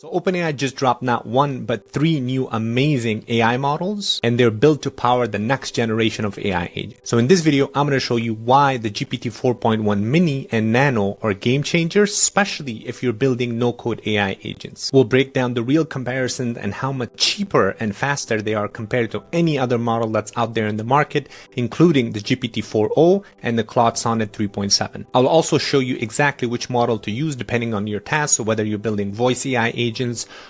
So OpenAI just dropped not one, but 3 new amazing AI models, and they're built to power the next generation of AI agents. So in this video, I'm going to show you why the GPT 4.1 Mini and Nano are game changers, especially if you're building no-code AI agents. We'll break down the real comparison and how much cheaper and faster they are compared to any other model that's out there in the market, including the GPT 4.0 and the Claude Sonnet 3.7. I'll also show you exactly which model to use depending on your task, so whether you're building voice AI agents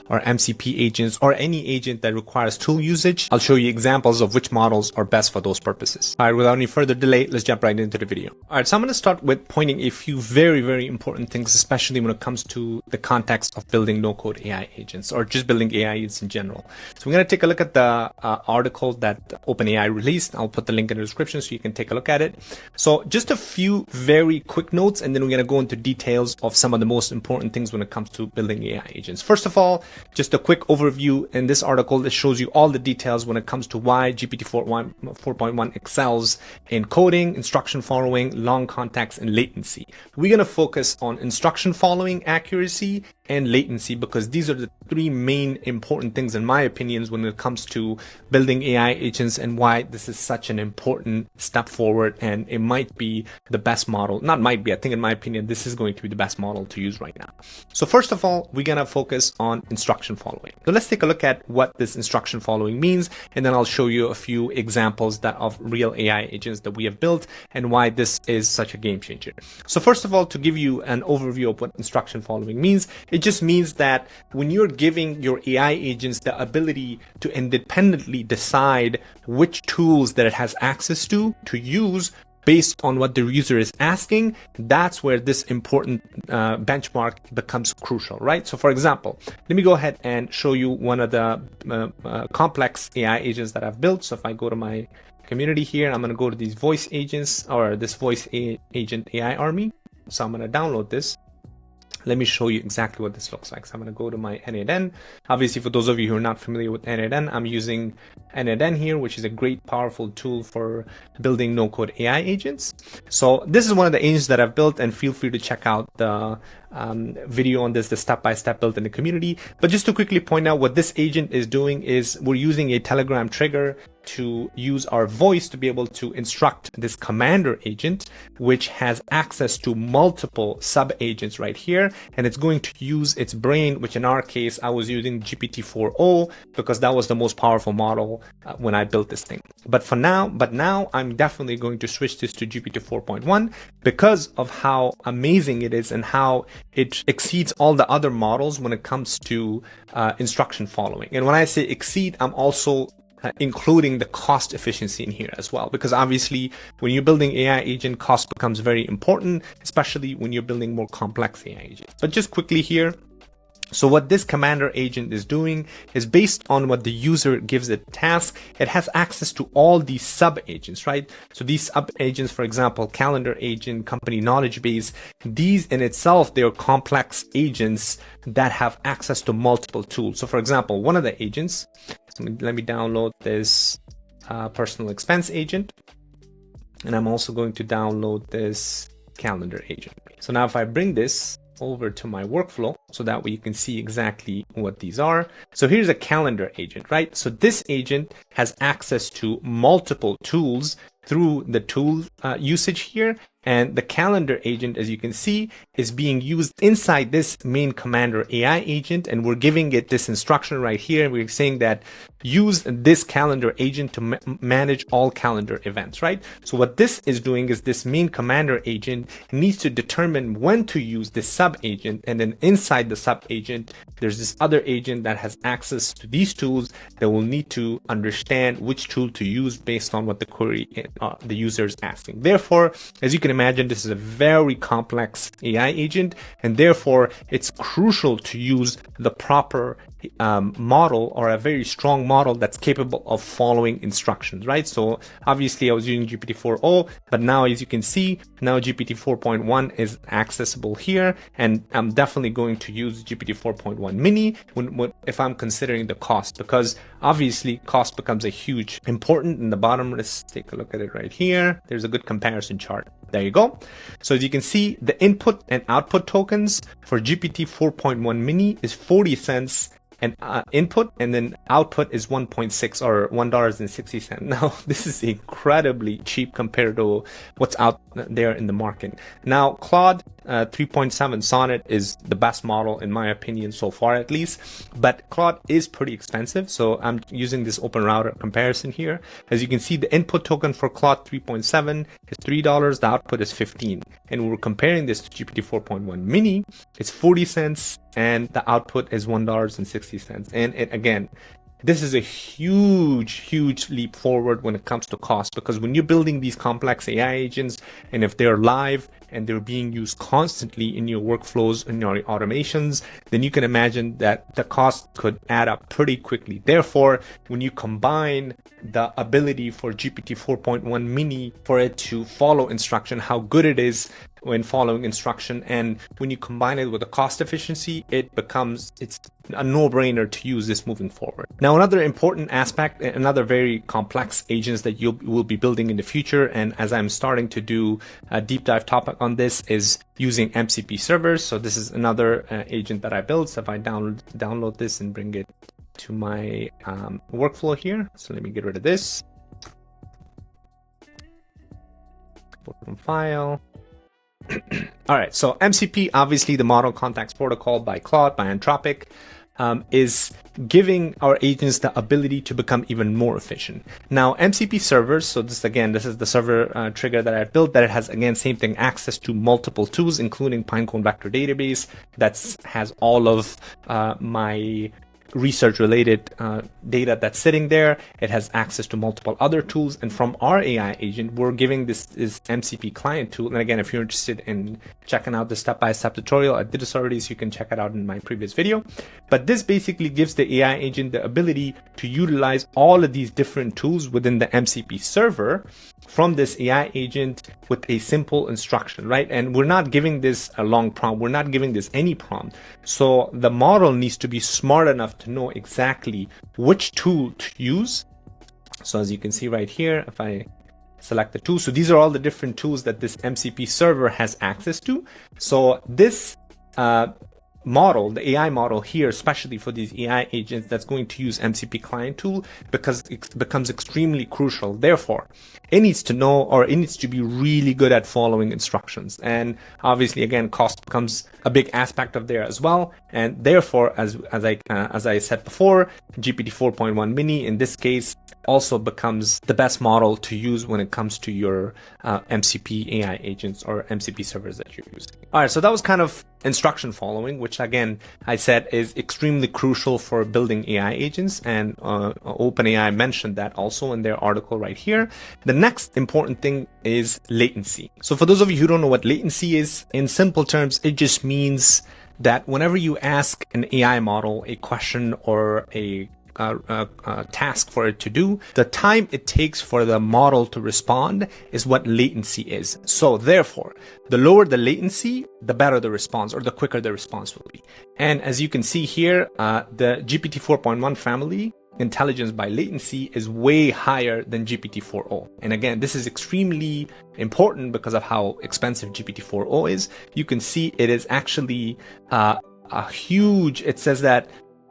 or MCP agents or any agent that requires tool usage, I'll show you examples of which models are best for those purposes. All right, without any further delay, let's jump right into the video. All right, so I'm going to start with pointing a few very important things, especially when it comes to the context of building no-code AI agents or just building AI agents in general. So we're going to take a look at the article that OpenAI released. I'll put the link in the description so you can take a look at it. So just a few very quick notes, and then we're going to go into details of some of the most important things when it comes to building AI agents. First of all, just a quick overview in this article that shows you all the details when it comes to why GPT 4.1 excels in coding, instruction following, long context, and latency. We're going to focus on instruction following accuracy and latency because these are the 3 main important things in my opinions when it comes to building AI agents and why this is such an important step forward, and it might be the best model. Not might be, I think in my opinion this is going to be the best model to use right now. So first of all, we're going to focus on instruction following. So let's take a look at what this instruction following means, and then I'll show you a few examples of real AI agents that we have built and why this is such a game changer. So first of all, to give you an overview of what instruction following means, it just means that when you're giving your AI agents the ability to independently decide which tools that it has access to use based on what the user is asking, that's where this important benchmark becomes crucial, right? So for example, let me go ahead and show you one of the complex AI agents that I've built. So if I go to my community here, I'm going to go to these voice agents or this voice agent AI army. So I'm going to download this. Let me show you exactly what this looks like. So I'm going to go to my N8N. Obviously, for those of you who are not familiar with N8N, I'm using N8N here, which is a great, powerful tool for building no-code AI agents. So this is one of the agents that I've built, and feel free to check out the video on this, the step-by-step built in the community. But just to quickly point out what this agent is doing is we're using a Telegram trigger to use our voice to be able to instruct this commander agent, which has access to multiple sub agents right here, and it's going to use its brain, which in our case I was using GPT 4.0 because that was the most powerful model when I built this thing. But now I'm definitely going to switch this to GPT 4.1 because of how amazing it is and how it exceeds all the other models when it comes to instruction following. And when I say exceed, I'm also including the cost efficiency in here as well, because obviously when you're building AI agent, cost becomes very important, especially when you're building more complex AI agents. But just quickly here, so what this commander agent is doing is based on what the user gives it task, it has access to all these sub agents, right? So these sub agents, for example, calendar agent, company knowledge base, these in itself, they are complex agents that have access to multiple tools. So for example, one of the agents, so let me download this personal expense agent, and I'm also going to download this calendar agent. So now if I bring this over to my workflow so that way you can see exactly what these are. So here's a calendar agent, right? So this agent has access to multiple tools through the tool usage here. And the calendar agent, as you can see, is being used inside this main commander AI agent. And we're giving it this instruction right here. We're saying that use this calendar agent to manage all calendar events, right? So what this is doing is this main commander agent needs to determine when to use this sub agent. And then inside the sub agent, there's this other agent that has access to these tools that will need to understand which tool to use based on what the query the user is asking. Therefore, as you can imagine, this is a very complex AI agent, and therefore it's crucial to use the proper model or a very strong model that's capable of following instructions, right? So obviously I was using GPT-4.0, but now as you can see, now GPT 4.1 is accessible here, and I'm definitely going to use GPT 4.1 mini if I'm considering the cost, because obviously cost becomes a huge important in the bottom. Let's take a look at it right here. There's a good comparison chart. There you go. So as you can see, the input and output tokens for GPT 4.1 mini is 40 cents and input, and then output is 1.6 or $1.60. Now this is incredibly cheap compared to what's out there in the market. Now Claude 3.7 Sonnet is the best model in my opinion so far, at least, but Claude is pretty expensive, so I'm using this open router comparison here. As you can see, the input token for Claude 3.7 is $3, the output is 15, and we're comparing this to GPT 4.1 mini. It's 40 cents and the output is $1.60. And again, this is a huge leap forward when it comes to cost, because when you're building these complex AI agents, and if they're live and they're being used constantly in your workflows and your automations, then you can imagine that the cost could add up pretty quickly. Therefore, when you combine the ability for GPT 4.1 mini for it to follow instruction, how good it is when following instruction, and when you combine it with the cost efficiency, it's a no-brainer to use this moving forward. Now, another important aspect, another very complex agents that you will be building in the future, and as I'm starting to do a deep dive topic on this, is using MCP servers. So this is another agent that I built. So if I download this and bring it to my workflow here, so let me get rid of this. From file. All right, so MCP, obviously the Model Context Protocol by Claude, by Anthropic, is giving our agents the ability to become even more efficient. Now, MCP servers, so this is the server trigger that I built, that it has, again, same thing, access to multiple tools, including Pinecone Vector Database, that has all of my research related data that's sitting there. It has access to multiple other tools, and from our AI agent, we're giving this MCP client tool. And again, if you're interested in checking out the step-by-step tutorial, I did this already, so you can check it out in my previous video. But this basically gives the AI agent the ability to utilize all of these different tools within the MCP server from this AI agent with a simple instruction, right? And we're not giving this a long prompt. We're not giving this any prompt. So the model needs to be smart enough to know exactly which tool to use. So as you can see right here, if I select the tool, so these are all the different tools that this MCP server has access to. So this model, the AI model here, especially for these AI agents that's going to use MCP client tool, because it becomes extremely crucial. Therefore, it needs to know, or it needs to be really good at following instructions. And obviously, again, cost becomes a big aspect of there as well. And therefore, as I said before, GPT 4.1 mini in this case also becomes the best model to use when it comes to your MCP AI agents or MCP servers that you're using. All right, so that was kind of instruction following, which again, I said is extremely crucial for building AI agents, and OpenAI mentioned that also in their article right here. The next important thing is latency. So for those of you who don't know what latency is, in simple terms, it just means that whenever you ask an AI model a question or a task for it to do, the time it takes for the model to respond is what latency is. So therefore, the lower the latency, the better the response, or the quicker the response will be. And as you can see here, the GPT 4.1 family intelligence by latency is way higher than GPT 4.0. And again, this is extremely important because of how expensive GPT 4.0 is. You can see it is actually a huge, it says that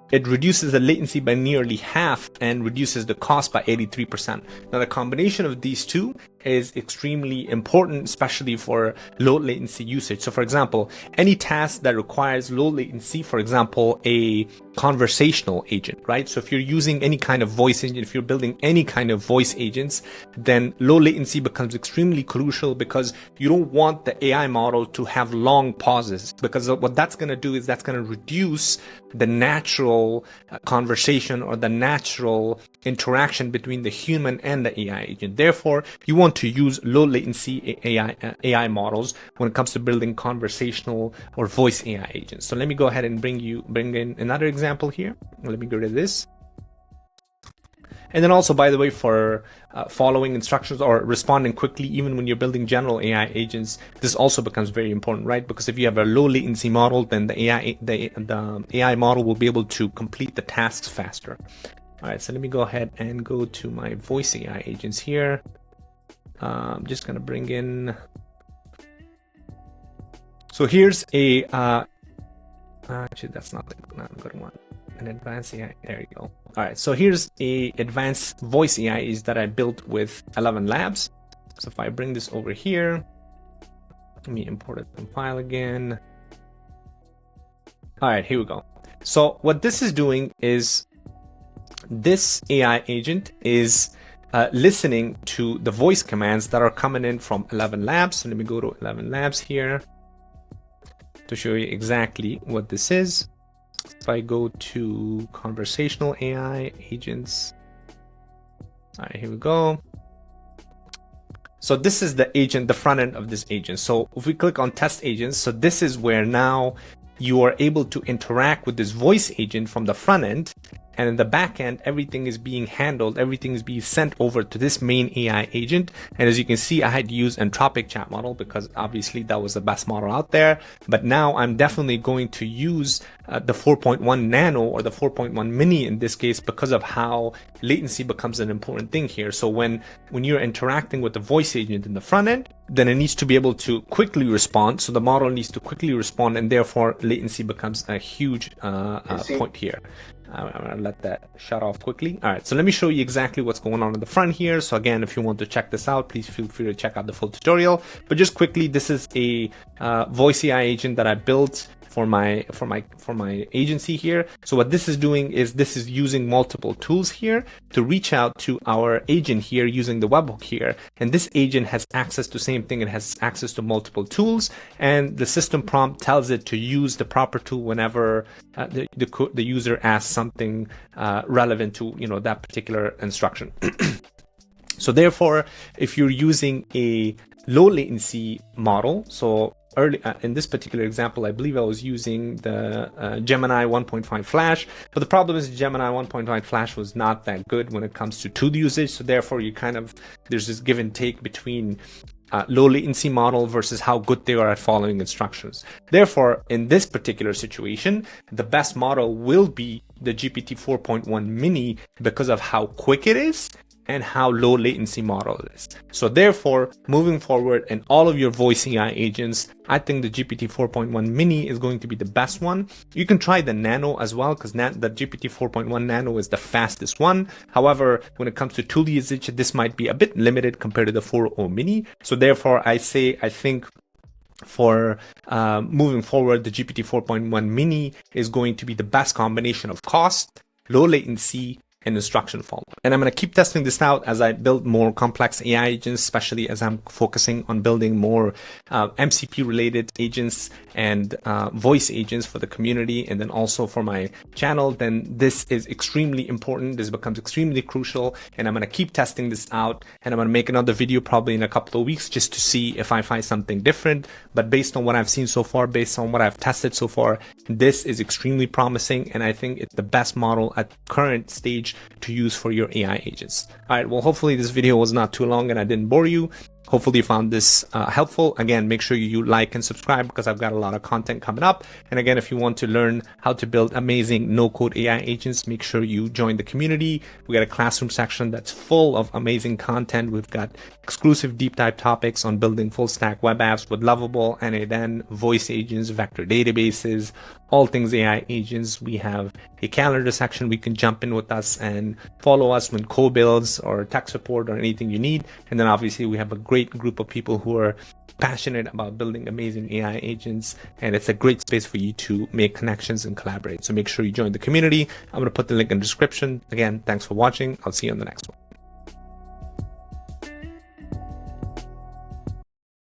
it reduces the latency by nearly half and reduces the cost by 83%. Now, the combination of these two is extremely important, especially for low latency usage. So for example, any task that requires low latency, for example, a conversational agent, right? So if you're using any kind of voice agent, if you're building any kind of voice agents, then low latency becomes extremely crucial, because you don't want the AI model to have long pauses, because what that's going to do is that's going to reduce the natural conversation or the natural interaction between the human and the AI agent. Therefore, you want to use low latency AI models when it comes to building conversational or voice AI agents. So let me go ahead and bring in another example here. Let me go to this. And then also, by the way, for following instructions or responding quickly, even when you're building general AI agents, this also becomes very important, right? Because if you have a low latency model, then the AI model will be able to complete the tasks faster. All right, so let me go ahead and go to my voice AI agents here. I'm just going to bring in. So here's a, actually, that's not a good one. An advanced AI, there you go. All right, so here's a advanced voice AI that I built with 11 Labs. So if I bring this over here, let me import it from file again. All right, here we go. So what this is doing is this AI agent is listening to the voice commands that are coming in from 11 Labs. So let me go to 11 Labs here to show you exactly what this is. If I go to conversational AI agents, all right, here we go. So this is the agent, the front end of this agent. So if we click on test agents, so this is where now you are able to interact with this voice agent from the front end. And in the back end, everything is being handled, everything is being sent over to this main AI agent. And as you can see, I had to use Anthropic chat model because obviously that was the best model out there. But now I'm definitely going to use the 4.1 nano or the 4.1 mini in this case because of how latency becomes an important thing here. So when you're interacting with the voice agent in the front end, then it needs to be able to quickly respond. So the model needs to quickly respond, and therefore latency becomes a huge point here. I'm gonna let that shut off quickly. All right, so let me show you exactly what's going on in the front here. So again, if you want to check this out, please feel free to check out the full tutorial. But just quickly, this is a voice AI agent that I built for my agency here. So what this is doing is this is using multiple tools here to reach out to our agent here using the webhook here. And this agent has access to same thing. It has access to multiple tools, and the system prompt tells it to use the proper tool whenever the user asks something relevant to that particular instruction. So therefore, if you're using a low latency model, so early in this particular example, I believe I was using the Gemini 1.5 Flash, but the problem is Gemini 1.5 Flash was not that good when it comes to tool usage. So therefore, there's this give and take between low latency model versus how good they are at following instructions. Therefore, in this particular situation, the best model will be the GPT 4.1 mini because of how quick it is and how low latency model it is. So therefore, moving forward in all of your voice AI agents, I think the GPT 4.1 mini is going to be the best one. You can try the nano as well, because the GPT 4.1 nano is the fastest one. However, when it comes to tool usage, this might be a bit limited compared to the 4.0 mini. So therefore, I think for moving forward, the GPT 4.1 mini is going to be the best combination of cost, low latency, and instruction follow. And I'm going to keep testing this out as I build more complex AI agents, especially as I'm focusing on building more MCP related agents and voice agents for the community, and then also for my channel. Then this is extremely important. This becomes extremely crucial, and I'm going to keep testing this out, and I'm going to make another video probably in a couple of weeks just to see if I find something different. But based on what I've seen so far, based on what I've tested so far, this is extremely promising, and I think it's the best model at current stage to use for your AI agents. All right, well, hopefully this video was not too long and I didn't bore you. Hopefully you found this helpful. Again, make sure you like and subscribe because I've got a lot of content coming up. And again, if you want to learn how to build amazing no-code AI agents, make sure you join the community. We got a classroom section that's full of amazing content. We've got exclusive deep dive topics on building full stack web apps with Lovable, NADN, voice agents, vector databases, all things AI agents. We have a calendar section. We can jump in with us and follow us when co-builds or tech support or anything you need. And then obviously we have a great group of people who are passionate about building amazing AI agents, and it's a great space for you to make connections and collaborate. So make sure you join the community. I'm going to put the link in the description. Again, thanks for watching. I'll see you on the next one.